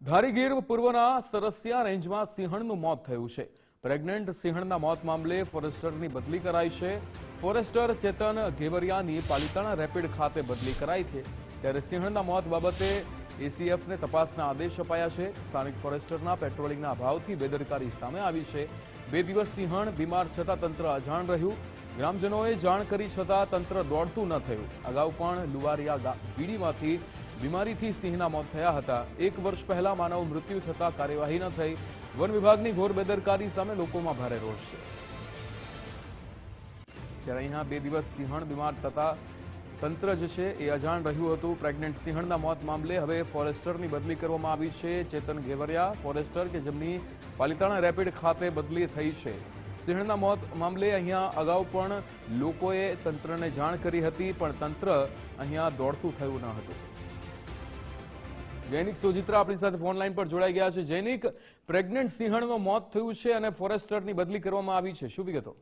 ધારી ગીર પૂર્વના સરસિયા રેન્જમાં સિંહણનું મોત થયું છે। પ્રેગ્નન્ટ સિંહણના મોત મામલે ફોરેસ્ટરની બદલી કરાઈ છે। ફોરેસ્ટર ચેતન ઘેવરિયાની પાલિતાણા રેપિડ ખાતે બદલી કરાઈ છે, ત્યારે સિંહણના મોત બાબતે એસીએફને તપાસના આદેશ અપાયા છે। સ્થાનિક ફોરેસ્ટરના પેટ્રોલિંગના અભાવથી બેદરકારી સામે આવી છે। 2 દિવસ સિંહણ બીમાર છતાં તંત્ર અજાણ રહ્યું। ગ્રામજનોએ જાણ કરી છતાં તંત્ર દોડતું ન થયું। અગાઉ પણ લુવારિયા વીડીમાંથી બીમારીથી સિંહના મોત થયા હતા। 1 વર્ષ પહેલા માનવ મૃત્યુ થતા કાર્યવાહી ન થઈ। વન વિભાગની ઘોર બેદરકારી સામે લોકોમાં ભારે રોષ છે। ત્યારે અહીંયા 2 દિવસ સિંહણ બીમાર થતા તંત્ર જે છે એ અજાણ રહ્યું હતું। પ્રેગ્નન્ટ સિંહણના મોત મામલે હવે ફોરેસ્ટરની બદલી કરવામાં આવી છે। ચેતન ઘેવરિયા ફોરેસ્ટર કે જેમની પાલિતાણા રેપિડ ખાતે બદલી થઈ છે। સિંહણના મોત મામલે અહીંયા અગાઉ પણ લોકોએ તંત્રને જાણ કરી હતી, પણ તંત્ર અહીંયા દોડતું થયું ન હતું। જૈનિક સોજિત્રા આપણી સાથે ફોન લાઈન પર જોડાઈ ગયા છે। જૈનિક, પ્રેગ્નન્ટ સિંહણનું મોત થયું છે અને ફોરેસ્ટરની બદલી કરવામાં આવી છે, શું વિગતો?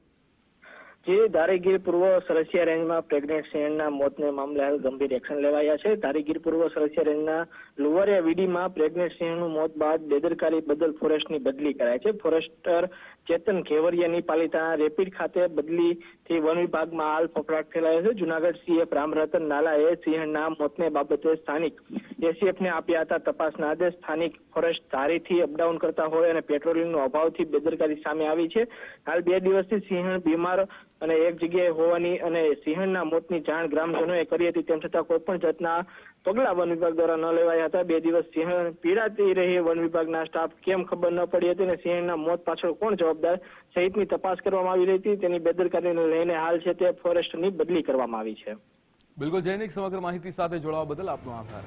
જે ધારી ગીર પૂર્વ સરસિયા રેન્જમાં પ્રેગ્નેન્ટ સિંહણના મોતને મામલે હાલ ગંભીર એક્શન લેવાયા છે। ધારી ગીર પૂર્વ સરસિયા રેન્જના લુવારિયા વીડીમાં પ્રેગ્નેન્ટ સિંહણનું મોત બાદ બેદરકારી બદલ ફોરેસ્ટની બદલી કરાઈ છે। ફોરેસ્ટર ચેતન ઘેવરિયાની પાલિતાણા રેપિડ ખાતે બદલીથી વન વિભાગમાં હાલ ફફડાટ ફેલાયો છે। જૂનાગઢ સીએફ રામરતન નાલાએ સિંહણના મોતને બાબતે સ્થાનિક એસીએફને આપ્યા હતા તપાસના આદેશ। સ્થાનિક ફોરેસ્ટ ધારીથી અપડાઉન કરતા હોય અને પેટ્રોલિંગનો અભાવથી બેદરકારી સામે આવી છે। હાલ 2 દિવસથી સિંહણ બીમાર અને એક જગ્યાએ હોવાની અને સિંહણના મોતની જાણ ગ્રામજનોએ કરી હતી, તેમ છતાં કોઈ પણ જાતના પગલા વન વિભાગ દ્વારા ન લેવાયા હતા। 2 દિવસ સિંહણ પીડાતી રહી, વન વિભાગના સ્ટાફ કેમ ખબર ન પડી હતી અને સિંહણના મોત પાછળ કોણ જવાબદાર સહિતની તપાસ કરવામાં આવી રહી હતી, તેની બેદરકારીને લઈને હાલ છે તે ફોરેસ્ટની બદલી કરવામાં આવી છે। બિલકુલ જૈનિક, સમગ્ર માહિતી સાથે જોડાવા બદલ આપનો આભાર।